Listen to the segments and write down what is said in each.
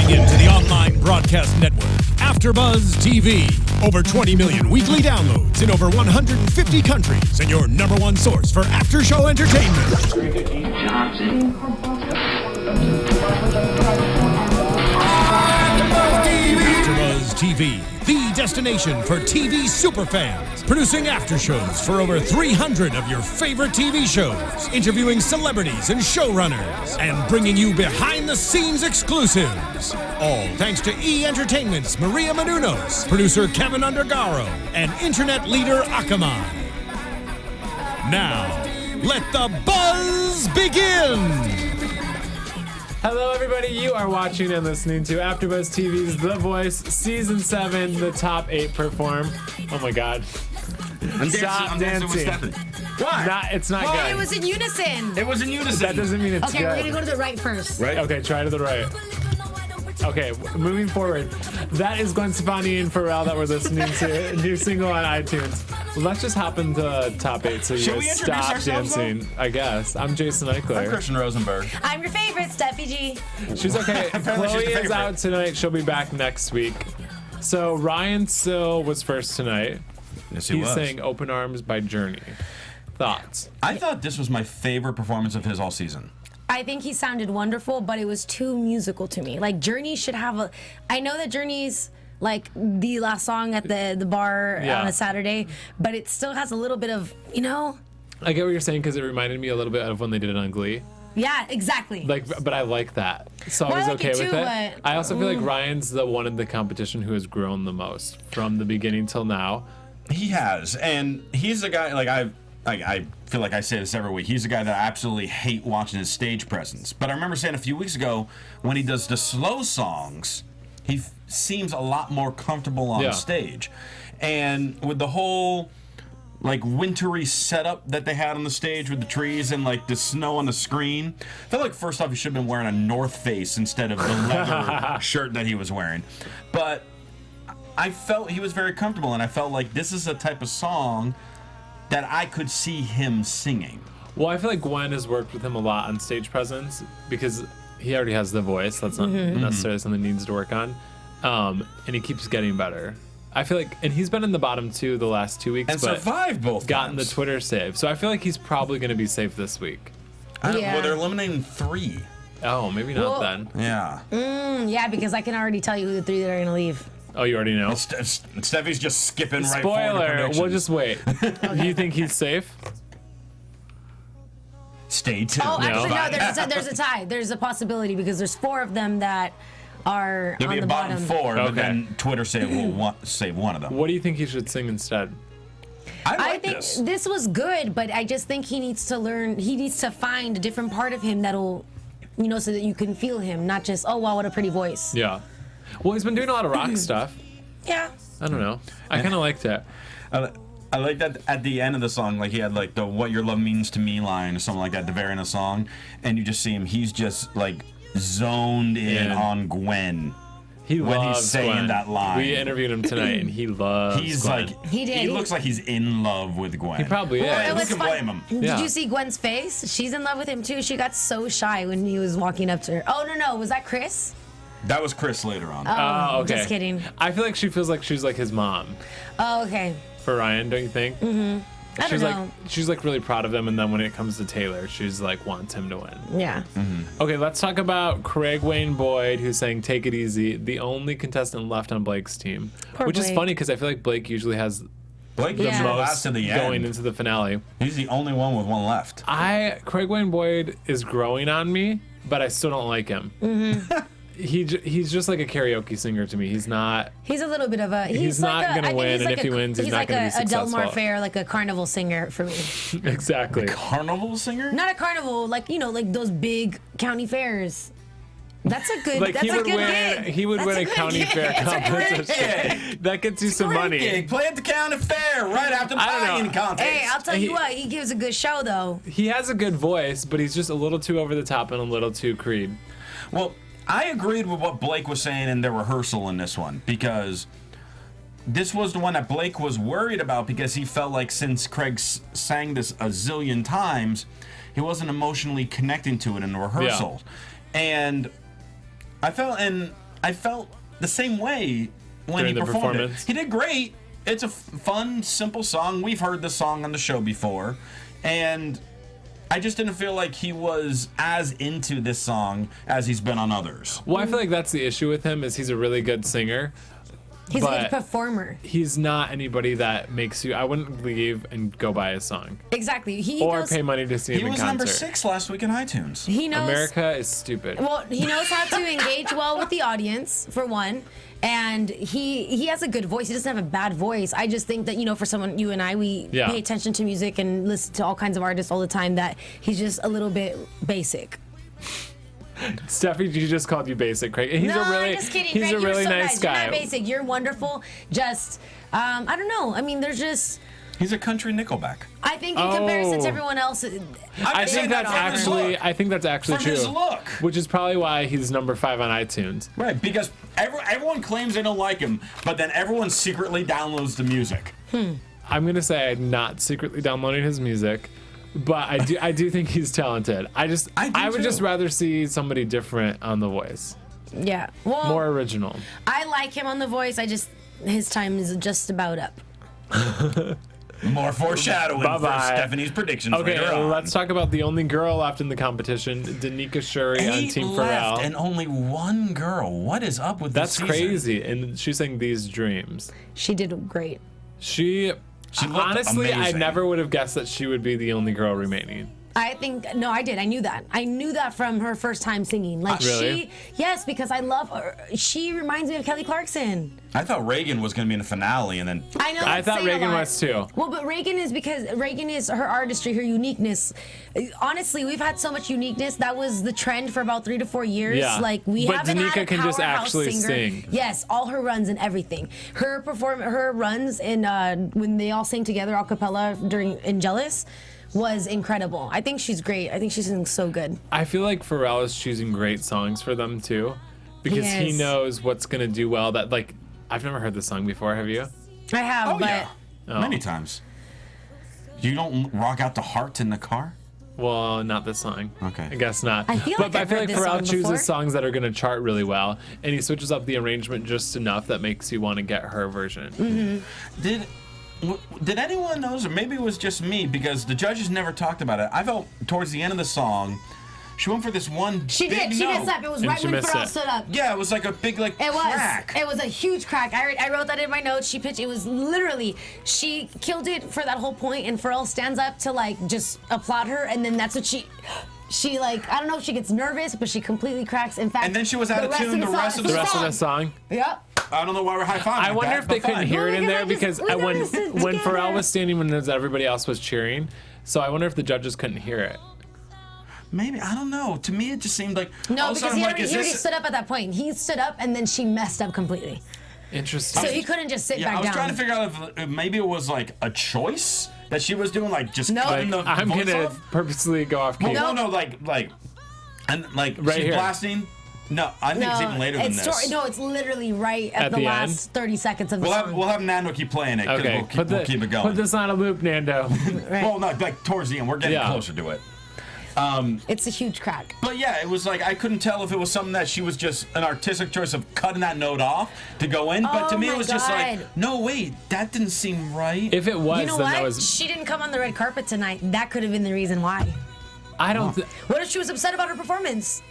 Tuning in to the online broadcast network, AFTERBUZZ TV. Over 20 million weekly downloads in over 150 countries, and your number one source for after-show entertainment. AFTERBUZZ TV, the destination for TV superfans. Producing aftershows for over 300 of your favorite TV shows. Interviewing celebrities and showrunners. And bringing you behind-the-scenes exclusives. All thanks to E! Entertainment's Maria Menounos, producer Kevin Undergaro, and internet leader Akamai. Now, let the buzz begin! Hello, everybody. You are watching and listening to AfterBuzz TV's The Voice, Season 7, the top 8 perform. Oh, my God. I'm dancing with Stephanie. Why? It's not good. It was in unison. It was in unison. That doesn't mean it's Okay, good. we're going to go to the right first. Right? Okay, try to the right. Okay, moving forward. That is Gwen Stefani and Pharrell that we're listening to. New single on iTunes. Well, let's just hop into top 8 so you Should we guys introduce stop ourselves, dancing. I guess. I'm Jason I'm Ikeler. Christian Rosenberg. I'm your favorite, Steffi G. She's okay. Apparently Chloe she's the is favorite. out tonight. She'll be back next week. So Ryan Sill was first tonight. Yes, he He's was. saying Open Arms by Journey. Thoughts? I thought this was my favorite performance of his all season. I think he sounded wonderful, but it was too musical to me. Like, Journey should have a... I know that Journey's, like, the last song at the bar Yeah. on a Saturday, but it still has a little bit of, you know... I get what you're saying because it reminded me a little bit of when they did it on Glee. Yeah, exactly. Like, but I like that, so Well, I was I like okay it with too, it. but- I also feel like Ryan's the one in the competition who has grown the most from the beginning till now. He has, and he's a guy, like, I feel like I say this every week. He's a guy that I absolutely hate watching his stage presence. But I remember saying a few weeks ago, when he does the slow songs, he seems a lot more comfortable on Yeah. stage. And with the whole, like, wintry setup that they had on the stage with the trees and, like, the snow on the screen, I felt like, first off, he should have been wearing a North Face instead of the leather shirt that he was wearing. But I felt he was very comfortable, and I felt like this is a type of song that I could see him singing. Well, I feel like Gwen has worked with him a lot on stage presence because he already has the voice. That's not necessarily something he needs to work on. And he keeps getting better. I feel like, and he's been in the bottom 2 the last 2 weeks, And but survived both gotten the times. Twitter save. So I feel like he's probably going to be safe this week. Yeah. Well, they're eliminating 3. Oh, maybe not Well- then. Yeah. Yeah, because I can already tell you who the 3 that are going to leave. Oh, you already know. Steffi's just skipping right forward to Spoiler, predictions. we'll just wait. Do you think he's safe? Stay tuned. Oh, actually, No. no, there's a tie. There's a possibility because there's 4 of them that are There'll on be the a bottom 4, but Okay. then Twitter will save one of them. What do you think he should sing instead? I I like think this. this was good, but I just think he needs to learn. He needs to find a different part of him that'll, you know, so that you can feel him, not just, oh, wow, what a pretty voice. Yeah. Well, he's been doing a lot of rock stuff. Yeah. I don't know. I kind of liked it. I like that at the end of the song, like he had like the "What Your Love Means to Me" line or something like that at the very end of the song, and you just see him. He's just like zoned in Yeah. on Gwen. He When he's loves saying Gwen. that line. We interviewed him tonight, and he loves He's Gwen. like He did. He looks like he's in love with Gwen. He probably is. Hey, It who was can fun. blame him? Did Yeah. you see Gwen's face? She's in love with him too. She got so shy when he was walking up to her. Oh, no, was that Chris? That was Chris later on. Oh, okay. Just kidding. I feel like she feels like she's like his mom Oh, okay. for Ryan, don't you think? I don't know. She's like really proud of him, and then when it comes to Taylor, she's like wants him to win. Yeah. Okay, let's talk about Craig Wayne Boyd, who's saying "Take It Easy," the only contestant left on Blake's team, Poor which is Blake. funny because I feel like Blake usually has Blake the was Yeah. the most last to the going end. into the finale. He's the only one with one left. Craig Wayne Boyd is growing on me, but I still don't like him. He's just like a karaoke singer to me. He's not. He's a little bit of a. He's like not a, gonna I think win, he's and like if he wins, he's not like gonna be a Delmar successful. Fair, like a carnival singer for me. Exactly. Carnival singer? Not a carnival, like, you know, like those big county fairs. That's a good. Like that's he a would good win. gig. He would That's win a good county gig. fair It's a great competition. That gets you some Great money. gig. Play at the county fair right after the I don't know. playing contest. Hey, I'll tell you what, he gives a good show though. He has a good voice, but he's just a little too over the top and a little too Creed. Well, I agreed with what Blake was saying in their rehearsal in this one, because this was the one that Blake was worried about, because he felt like since Craig sang this a zillion times, he wasn't emotionally connecting to it in the rehearsal. And I felt, and I felt the same way when During he the performed it. performance? He did great. It's a fun, simple song. We've heard the song on the show before, and I just didn't feel like he was as into this song as he's been on others. Well, I feel like that's the issue with him is he's a really good singer. He's a good but performer. He's not anybody that makes you. I wouldn't leave and go buy a song Exactly. or pay money to see him He in was concert. number 6 last week in iTunes. He knows. America is stupid. Well, he knows how to engage well with the audience, for one. And he has a good voice. He doesn't have a bad voice. I just think that, for someone, you and I, we Yeah. pay attention to music and listen to all kinds of artists all the time, that he's just a little bit basic. Steffi, you just called you basic, Craig. He's no, a really, I'm just kidding. he's Craig, a really you're so nice nice. guy. You're not basic. You're wonderful. Just, I don't know. I mean, there's just... He's a country Nickelback. I think in comparison to Oh. everyone else... I think that's actually From true. his look. Which is probably why he's number 5 on iTunes. Right, because everyone claims they don't like him, but then everyone secretly downloads the music. I'm gonna say I'm not secretly downloading his music, but I do think he's talented. I would just too. rather see somebody different on The Voice, Yeah. Well, more original. I like him on The Voice. His time is just about up. More foreshadowing for Bye-bye. Stephanie's predictions Okay, later on. let's talk about the only girl left in the competition, Danica Shuri on 8 Team left Pharrell. and only 1 girl. What is up with That's this season? crazy, and she sang These Dreams. She did great. She looked honestly, I amazing. never would have guessed that she would be the only girl remaining. I did. I knew that. I knew that from her first time singing. Like Really? yes, because I love her. She reminds me of Kelly Clarkson. I thought Reagan was going to be in the finale, and then I know. I that's thought saying a Reagan lot. was too. Well, but Reagan is because Reagan is her artistry, her uniqueness. Honestly, we've had so much uniqueness. That was the trend for about 3 to 4 years. Yeah. Like we But haven't had Danica a can just powerhouse actually singer. sing. Yes, all her runs and everything. Her runs in when they all sang together a cappella in Jealous was incredible. I think she's great. I think she sings so good. I feel like Pharrell is choosing great songs for them too, because he Yes. knows what's gonna do well. That like, I've never heard this song before. Have you? I have, oh but yeah, Oh. many times. You don't rock out to Heart in the car? Well, not this song. Okay. I guess not. I feel but like I I've feel heard like this Pharrell song chooses before. songs that are gonna chart really well, and he switches up the arrangement just enough that makes you want to get her version. Mm-hmm. Did anyone notice, or maybe it was just me, because the judges never talked about it. I felt towards the end of the song, she went for this one she big did. She note. messed up. It was And right she when missed Pharrell it. stood up. Yeah, it was like a big It crack. was. It was a huge crack. I wrote that in my notes. She pitched. It was literally. She killed it for that whole point, and Pharrell stands up to like just applaud her, and then that's what she like. I don't know if she gets nervous, but she completely cracks. In fact, And then she was out of tune the rest of The rest of the song. Yep. I don't know why we're high-fiving. I at wonder that, if they but couldn't fine. hear it in there Well, because we when noticed it when together. Pharrell was standing when everybody else was cheering, so I wonder if the judges couldn't hear it. Maybe, I don't know. To me, it just seemed like No, all of a because sudden, he I'm like, already, is he already this? stood up at that point. He stood up, and then she messed up completely. Interesting. So he couldn't just sit Yeah, back I was down. trying to figure out if maybe it was like a choice that she was doing, like just No. cutting the I'm voice gonna off. purposely go off key. Well, no, like, and like Right she's here. blasting. No, I think it's even later than it's this. no, it's literally right at the the last 30 seconds of the We'll song. have Nando keep playing it. 'Cause Okay, we'll keep it going. Put this on a loop, Nando. Right. Well, no, like towards the end, we're getting Yeah. closer to it. It's a huge crack. But yeah, it was like I couldn't tell if it was something that she was just an artistic choice of cutting that note off to go in. But to Oh me, it my was just like, God. no, wait, that didn't seem right. If it was, You know then what? that was. She didn't come on the red carpet tonight. That could have been the reason why. I don't. What if she was upset about her performance?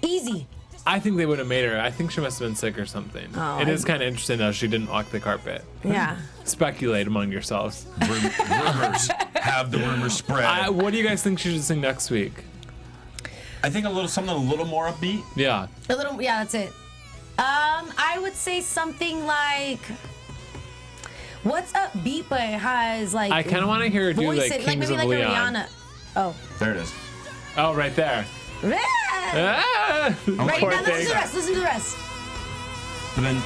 Easy. I think they would have made her. I think she must have been sick or something. Oh, It is kind of interesting though. She didn't walk the carpet. Yeah. Speculate among yourselves. Rumors have the rumors spread. What do you guys think she should sing next week? I think something a little more upbeat. Yeah. A little. Yeah, that's it. I would say something like. What's upbeat but has like. I kind of want to hear her do voice like it, Kings maybe of like Leon. a Rihanna. Oh. There it is. Oh, right there. Right Ah! Poor now, listen thing. to the rest. Listen to the rest. But then,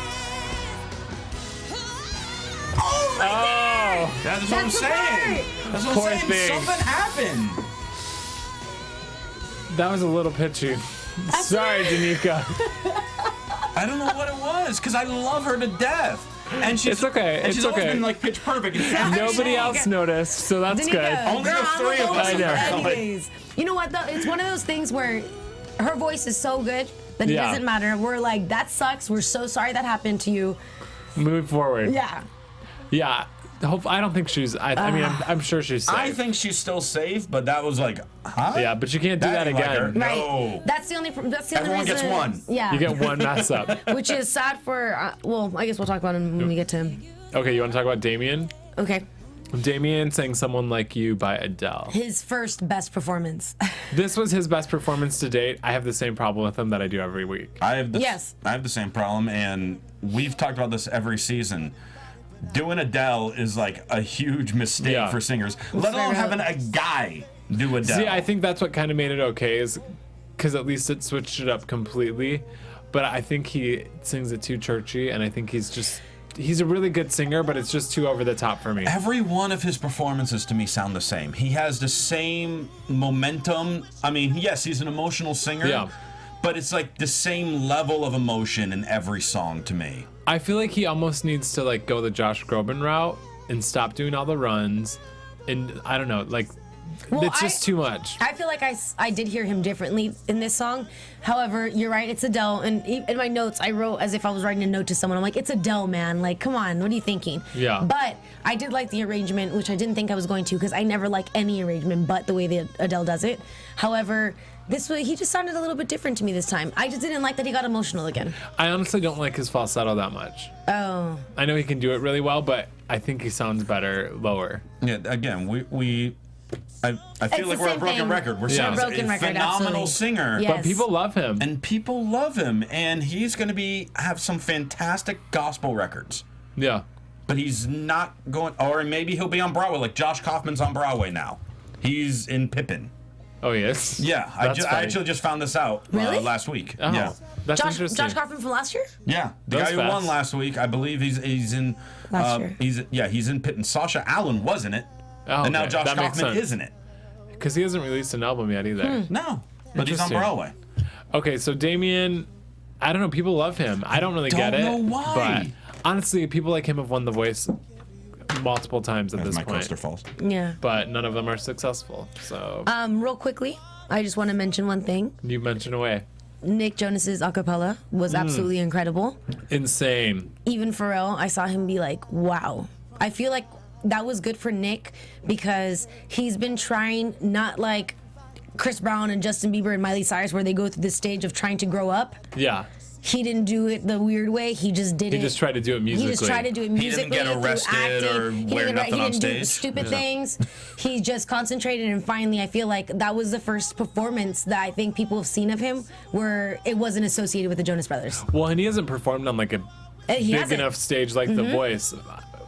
Oh, that's what I'm That's the saying. part. That's what Poor I'm saying. thing. Something happened. that was a little pitchy. Sorry, Danica. I don't know what it was because I love her to death. And she's It's okay, And it's she's always okay. been like pitch perfect. Nobody else noticed, so that's Danica, good. Only the girl, I'm three of gonna us go know. with you anyways. You know what though? It's one of those things where her voice is so good then it Yeah. doesn't matter. We're like, that sucks. We're so sorry that happened to you. Move forward. Yeah. Yeah. I don't think she's. I mean, I'm sure she's safe. I think she's still safe, but that was like, huh? Yeah, but you can't do that ain't like her. again. Right. No. That's the only Everyone gets reason- one. Yeah. You get one mess up. Which is sad for. Well, I guess we'll talk about him when we get to him. Okay, you want to talk about Damien? Okay. Damien sang "Someone Like You" by Adele. His first best performance. This was his best performance to date. I have the same problem with him that I do every week. I have Yes. I have the same problem, and we've talked about this every season. Doing Adele is like a huge mistake Yeah. for singers, let alone having a guy do Adele. See, I think that's what kind of made it okay, is because at least it switched it up completely. But I think he sings it too churchy, and I think he's a really good singer, but it's just too over the top for me. Every one of his performances to me sound the same. He has the same momentum. I mean, yes, he's an emotional singer, Yeah. but it's like the same level of emotion in every song to me. I feel like he almost needs to like go the Josh Groban route and stop doing all the runs. And I don't know, like Well, it's just too much. I feel like I did hear him differently in this song. However, you're right, it's Adele. And in my notes, I wrote as if I was writing a note to someone. I'm like, it's Adele, man. Like, come on, what are you thinking? Yeah. But I did like the arrangement, which I didn't think I was going to because I never like any arrangement but the way that Adele does it. However, this way, he just sounded a little bit different to me this time. I just didn't like that he got emotional again. I honestly don't like his falsetto that much. Oh. I know he can do it really well, but I think he sounds better lower. Yeah, again, I feel It's like the we're a same broken thing. record. We're Yeah. saying he's Broken a record, phenomenal absolutely. singer. Yeah. But people love him. And people love him, and he's going to have some fantastic gospel records. Yeah. But he's not going, or maybe he'll be on Broadway, like Josh Kaufman's on Broadway now. He's in Pippin. Oh, yes. Yeah, I That's funny. actually just found this out Really? last week. Oh, Yeah, that's Josh interesting. Kaufman from last year? yeah. The That's guy who won fast. last week, I believe he's in. Last year. He's in Pippin. Sasha Allen was in it, Oh, and now okay. Josh That makes Kaufman sense. is in it. Because he hasn't released an album yet either. No, but he's on Interesting. Broadway. Okay, so Damien, I don't know. People love him. I don't really get it. Don't know why. But honestly, people like him have won The Voice multiple times at As this my point. coaster falls. Yeah. But none of them are successful. So Real quickly, I just want to mention one thing. you mentioned away. Nick Jonas's acapella was absolutely incredible. Insane. Even Pharrell, I saw him be like, wow. I feel like that was good for Nick because he's been trying, not like Chris Brown and Justin Bieber and Miley Cyrus, where they go through this stage of trying to grow up. Yeah. He didn't do it the weird way. He just did it. He just tried to do it He musically. just tried to do it didn't musically. get through arrested acting. or He didn't wear get- nothing he on didn't do stage. stupid things. He just concentrated, and finally, I feel like that was the first performance that I think people have seen of him where it wasn't associated with the Jonas Brothers. Well, and he hasn't performed on like a He big hasn't. enough stage like The Voice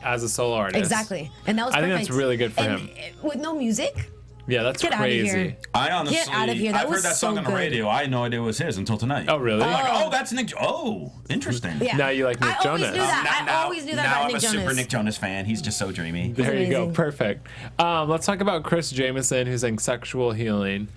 as a solo artist. Exactly, and that was I perfect. think that's really good for And him. with no music. Yeah, that's Get outta crazy. here. I honestly, Get out of here. That I've was heard that so song on the good. radio. I had no idea it was his until tonight. Oh, really? I'm like, oh, that's Nick. Oh, interesting. Yeah. Now you like Nick I always Jonas. knew that. I always knew that now about I'm Nick a Jonas. super Nick Jonas fan. He's just so dreamy. There you go. amazing. Perfect. Let's talk about Chris Jamieson, who sang Sexual Healing.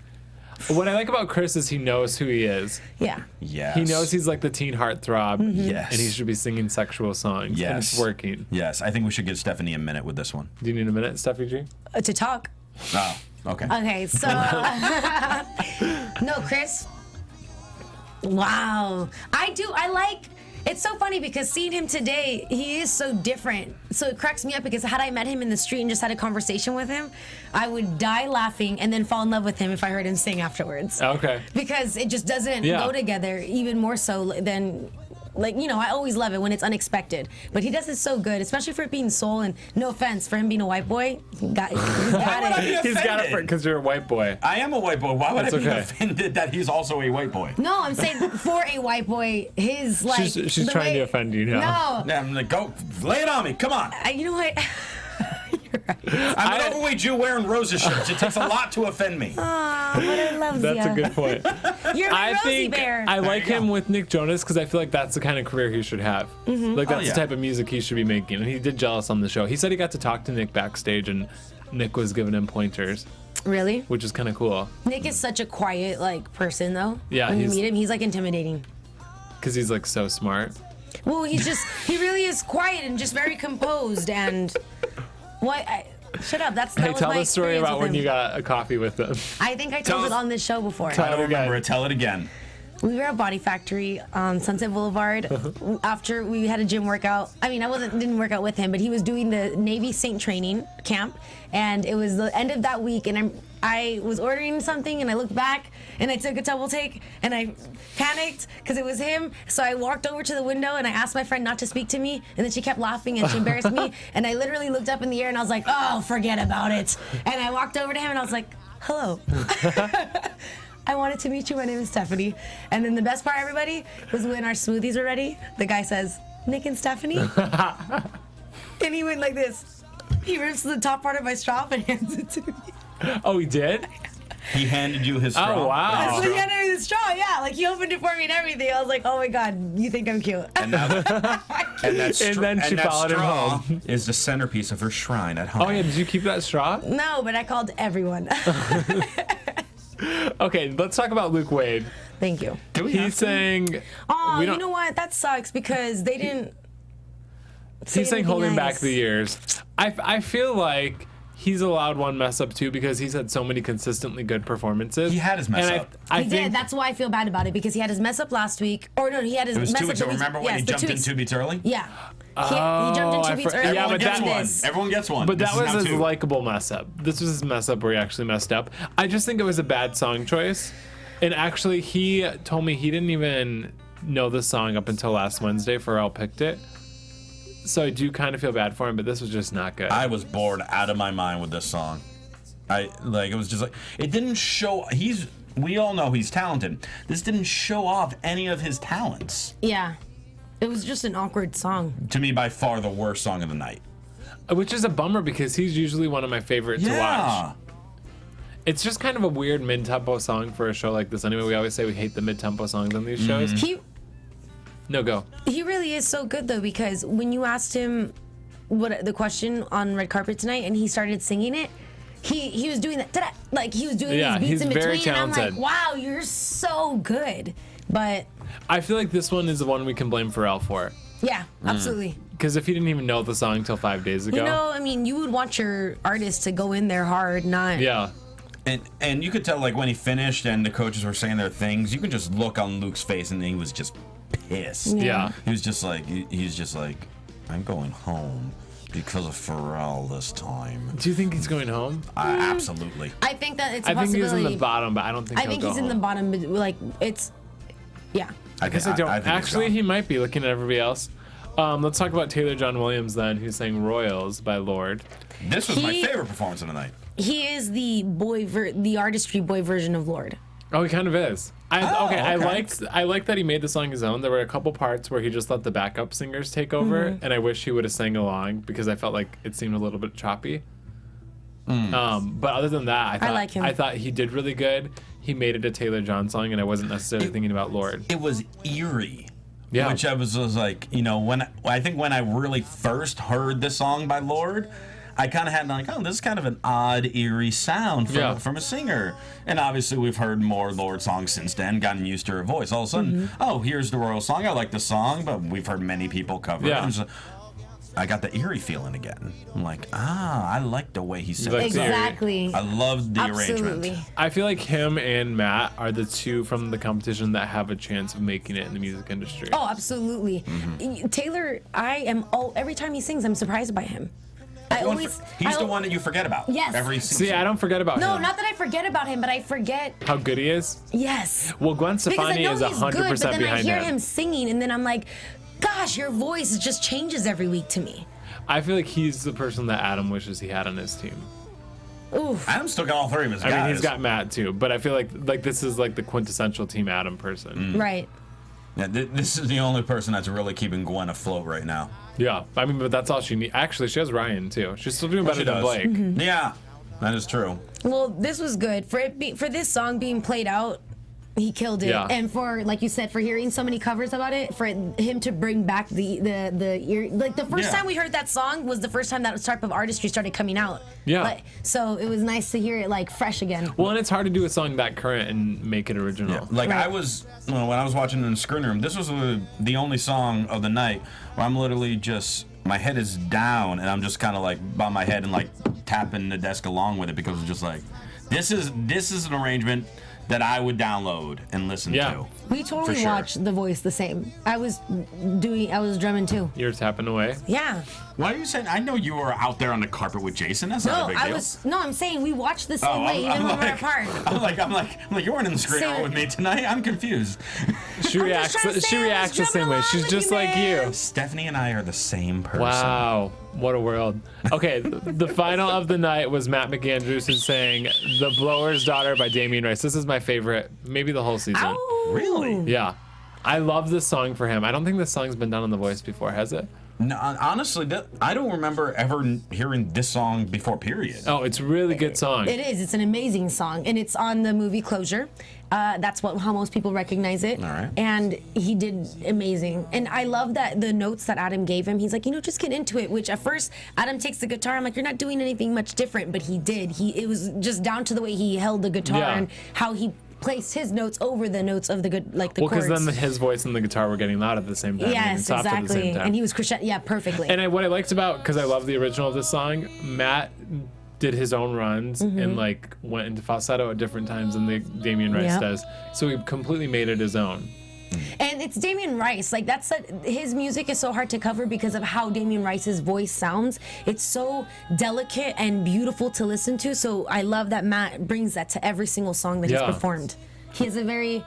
What I like about Chris is he knows who he is. Yeah. Yes. He knows he's like the teen heartthrob. Yes. And he should be singing sexual songs. Yes. And it's working. Yes, I think we should give Stephanie a minute with this one. Do you need a minute, Steffi G? To talk. Oh, okay. Okay, so no, Chris. Wow, I like. It's so funny because seeing him today, he is so different. So it cracks me up because had I met him in the street and just had a conversation with him, I would die laughing and then fall in love with him if I heard him sing afterwards. Okay. Because it just doesn't Yeah. go together, even more so than. Like, you know, I always love it when it's unexpected. But he does it so good, especially for it being soul. And no offense, for him being a white boy, he got would I be it. He's got it offended? because you're a white boy. I am a white boy. Why would That's I be okay. offended that he's also a white boy? No, I'm saying for a white boy, his like. She's the trying way- to offend you now. No, Yeah, I'm like, go, lay it on me. Come on. you know what? You're right. I'm an overweight Jew wearing Rosa shirts. It takes a lot to offend me. Aw, but I love That's a good point. You're my I Rosie think Bear. I like you him go. with Nick Jonas because I feel like that's the kind of career he should have. Like that's yeah. the type of music he should be making. And he did Jealous on the show. He said he got to talk to Nick backstage and Nick was giving him pointers, Really? which is kind of cool Nick is such a quiet like person though. Yeah, When you he's- meet him, he's like intimidating. because he's like so smart. Well, he really is quiet and just very composed and. What? Shut up. That Hey, was tell my the story experience about with when him. you got a coffee with him. I think I told Tell it us- on this show before. I don't remember it. Tell it again. We were at Body Factory on Sunset Boulevard after we had a gym workout. I mean, didn't work out with him, but he was doing the Navy Saint training camp, and it was the end of that week, and I was ordering something, and I looked back, and I took a double take, and I panicked because it was him. So I walked over to the window, and I asked my friend not to speak to me, and then she kept laughing, and she embarrassed me, and I literally looked up in the air, and I was like, oh, forget about it. And I walked over to him, and I was like, hello. I wanted to meet you. My name is Stephanie. And then the best part, everybody, was when our smoothies were ready, the guy says, Nick and Stephanie? And he went like this. He rips the top part of my straw and hands it to me. Oh, he did? He handed you his straw. Oh, wow. So he handed me the straw, yeah. Like, he opened it for me and everything. I was like, oh, my God, you think I'm cute. And then she followed him home. Is the centerpiece of her shrine at home. Oh, yeah. Did you keep that straw? No, but I called everyone. Okay, let's talk about Luke Wade. Thank you. He's saying... Oh, you know what? That sucks because they didn't... He's saying holding nice. back the years. I feel like he's allowed one mess up too because he's had so many consistently good performances. He had his mess up. He did. That's why I feel bad about it because he had his mess up last week. Or no, he had his mess up. It was 2 weeks. Remember when he jumped in 2 beats early? Yeah. He jumped in 2 beats early. Yeah, but Everyone gets that one. Everyone gets one. But that was his 2. likable mess up. This was his mess up where he actually messed up. I just think it was a bad song choice. And actually, he told me he didn't even know the song up until last Wednesday. Pharrell picked it. So I do kind of feel bad for him, but this was just not good. I was bored out of my mind with this song. It was just like, it didn't show, we all know he's talented. This didn't show off any of his talents. Yeah. It was just an awkward song. To me, by far the worst song of the night. Which is a bummer because he's usually one of my favorites to watch. It's just kind of a weird mid-tempo song for a show like this. Anyway, we always say we hate the mid-tempo songs on these shows. No, go. He really is so good, though, because when you asked him the question on Red Carpet tonight and he started singing it, he was doing that. Ta-da! Like, he was doing these beats he's in very between. talented. And I'm like, wow, you're so good. But I feel like this one is the one we can blame Pharrell for. yeah, absolutely. Because if he didn't even know the song until 5 days ago. You know, I mean, you would want your artist to go in there hard, not... Yeah. And you could tell, like, when he finished and the coaches were saying their things, you could just look on Luke's face and he was just pissed. Yeah. He was just like, I'm going home because of Pharrell this time. Do you think he's going home? Absolutely. I think that it's a I think possibility. he's in the bottom, but I don't think I he'll think go he's in the home. bottom, but, like, it's... Yeah. I guess I don't. think Actually, he's he might be looking at everybody else. Let's talk about Taylor John Williams then, who sang Royals by Lorde. This was my favorite performance of the night. He is the the artistry boy version of Lorde. Oh, he kind of is. Okay. I liked that he made the song his own. There were a couple parts where he just let the backup singers take over, and I wish he would have sang along because I felt like it seemed a little bit choppy. But other than that, I like him. I thought he did really good. He made it a Taylor John song, and I wasn't necessarily thinking about Lorde. It was eerie. Yeah. Which I was like, when I really first heard the song by Lorde, I kind of had like, oh, this is kind of an odd, eerie sound from a singer. And obviously we've heard more Lorde songs since then, gotten used to her voice. All of a sudden, oh, here's the Royal song. I like the song, but we've heard many people cover it. I got the eerie feeling again. I'm like, I like the way he said it. Exactly. I loved the Absolutely. arrangement. I feel like him and Matt are the two from the competition that have a chance of making it in the music industry. Oh, absolutely. Taylor, every time he sings, I'm surprised by him. He's the one that you forget about. Yes. Every season. See, I don't forget about him. No, not that I forget about him, but I forget. How good he is? Yes. Well, Gwen Stefani is 100% good, but then behind I hear him. him singing, and then I'm like, gosh, your voice just changes every week to me. I feel like he's the person that Adam wishes he had on his team. Oof. Adam's still got all three of his guys. I mean, he's got Matt too, but I feel like this is like the quintessential Team Adam person. Right. Yeah, this is the only person that's really keeping Gwen afloat right now. Yeah, I mean, but that's all she needs. Actually, she has Ryan too. She's still doing better than Blake. Yeah, that is true. Well, this was good for this song being played out. He killed it, Yeah. and for, like you said, for hearing so many covers about it, for him to bring back the ear, like the first time we heard that song was the first time that type of artistry started coming out. Yeah. So it was nice to hear it like fresh again. Well, and it's hard to do a song that current and make it original. Yeah. Like Right. when I was watching in the screen room, this was the only song of the night where I'm literally just, my head is down and I'm just kind of like by my head and like tapping the desk along with it because it's just like, this is an arrangement that I would download and listen to. We totally For sure. watched The Voice the same. I was drumming too. You were tapping away. Yeah. Why are you saying? I know you were out there on the carpet with Jason. That's not a big deal. I'm saying we watched the same way, even when we're apart. I'm like, you weren't in the screen room with me tonight. I'm confused. She reacts the same way. She's just like you. Stephanie and I are the same person. Wow. What a world. Okay, the final of the night was Matt McAndrews saying The Blower's Daughter by Damien Rice. This is my favorite, maybe the whole season. Ow. Really? Yeah. I love this song for him. I don't think this song's been done on The Voice before, has it? No, honestly, I don't remember ever hearing this song before, period. Oh, it's a really good song. It is. It's an amazing song, and it's on the movie Closure. That's how most people recognize it. All right. And he did amazing. And I love that the notes that Adam gave him. He's like, just get into it. Which at first, Adam takes the guitar. I'm like, you're not doing anything much different, but he did. It was just down to the way he held the guitar and how he placed his notes over the notes of the chords. Well, because then his voice and the guitar were getting loud at the same time. Yes, soft exactly. At the same time. And he was crescendo. Yeah, perfectly. And what I liked about, because I love the original of this song, Matt did his own runs and went into falsetto at different times than the Damien Rice does. So he completely made it his own. And it's Damien Rice. Like his music is so hard to cover because of how Damien Rice's voice sounds. It's so delicate and beautiful to listen to. So I love that Matt brings that to every single song that he's performed. He has a very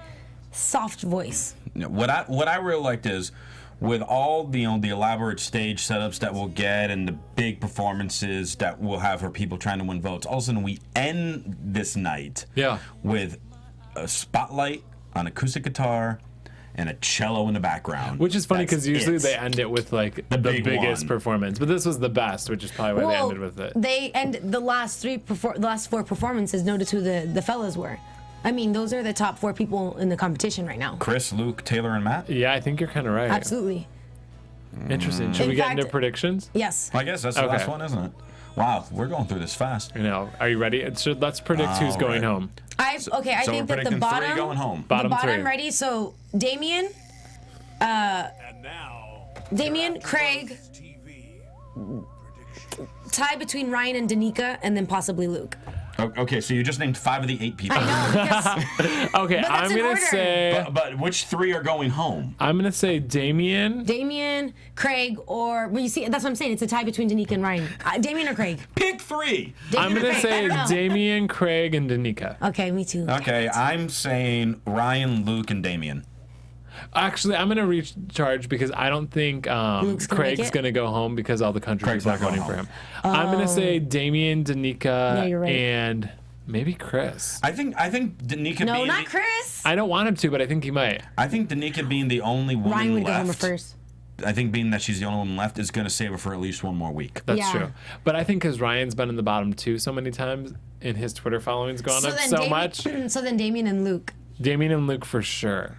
soft voice. What I really liked is, with all the the elaborate stage setups that we'll get and the big performances that we'll have for people trying to win votes, all of a sudden we end this night with a spotlight on acoustic guitar and a cello in the background. Which is funny because usually they end it with like the biggest performance, but this was the best, which is probably why they ended with it. They end the last four performances. Notice who the fellas were. I mean, those are the top 4 people in the competition right now. Chris, Luke, Taylor, and Matt? Yeah, I think you're kind of right. Absolutely. Interesting. Should we get into predictions? Yes. I guess that's the last one, isn't it? Wow, we're going through this fast. I know. Are you ready? Let's predict who's going home. I think that the bottom 3 going home. Bottom the bottom 3. ready. So Damien, Craig, tie between Ryan and Danica, and then possibly Luke. Okay, so you just named 5 of the 8 people. I know. Because, okay, I'm going to say... But which 3 are going home? I'm going to say Damien, Craig, or... Well, you see, that's what I'm saying. It's a tie between Danica and Ryan. Damien or Craig? Pick 3. I'm going to say Damien, Craig, and Danica. Okay, me too. Okay, I'm saying Ryan, Luke, and Damien. Actually, I'm going to recharge because I don't think Craig's going to go home because all the country people are voting for him. I'm going to say Damien, Danica, and maybe Chris. I think Danica. No, not Chris. I don't want him to, but I think he might. I think Danica being the only woman Ryan would left. go home first. I think being that she's the only one left is going to save her for at least 1 more week. That's true. But I think because Ryan's been in the bottom 2 so many times, and his Twitter following's gone up so much. So then Damien and Luke. Damien and Luke for sure.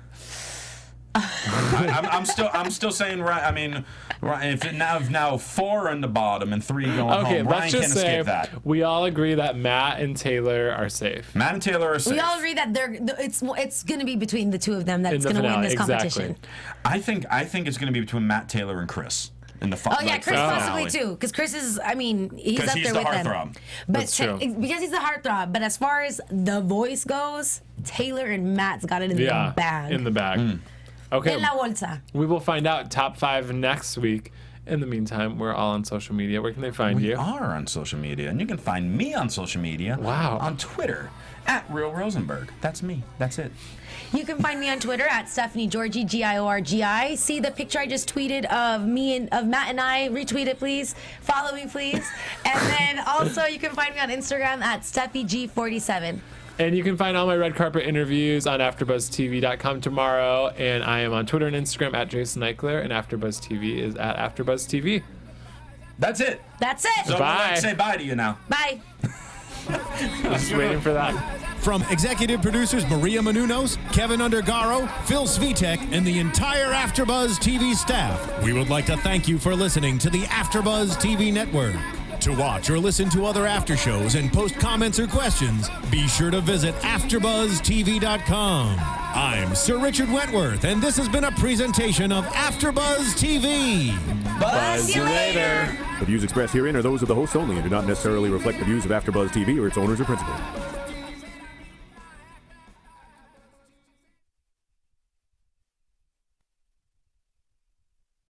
I'm still saying right. I mean, if now 4 are in the bottom and 3 going home, Ryan let's just can't escape say that. we all agree that Matt and Taylor are safe. Matt and Taylor are safe. We all agree that it's going to be between the 2 of them that's going to win this competition. I think it's going to be between Matt, Taylor, and Chris. In the Chris possibly too, because Chris is. I mean, he's up there with them. But That's true. Because he's the heartthrob. But as far as The Voice goes, Taylor and Matt's got it in the bag. In the bag. Okay. En la bolsa. We will find out top 5 next week. In the meantime, we're all on social media. Where can they find you? We are on social media, and you can find me on social media. Wow. On Twitter @Real Rosenberg. That's me. That's it. You can find me on Twitter @Stephanie Giorgi, Giorgi. See the picture I just tweeted of Matt and I. Retweet it, please. Follow me, please. And then also you can find me on Instagram @SteffiG47. And you can find all my red carpet interviews on AfterBuzzTV.com tomorrow. And I am on Twitter and Instagram @Jason Ikeler, and AfterBuzz TV is @AfterBuzz TV. That's it. That's it. So Bye. let's say bye to you now. Bye. I was just waiting for that. From executive producers Maria Menounos, Kevin Undergaro, Phil Svitek, and the entire AfterBuzz TV staff, we would like to thank you for listening to the AfterBuzz TV network. To watch or listen to other after shows and post comments or questions, be sure to visit AfterBuzzTV.com. I'm Sir Richard Wentworth, and this has been a presentation of AfterBuzz TV. Buzz you later. The views expressed herein are those of the hosts only and do not necessarily reflect the views of AfterBuzz TV or its owners or principals.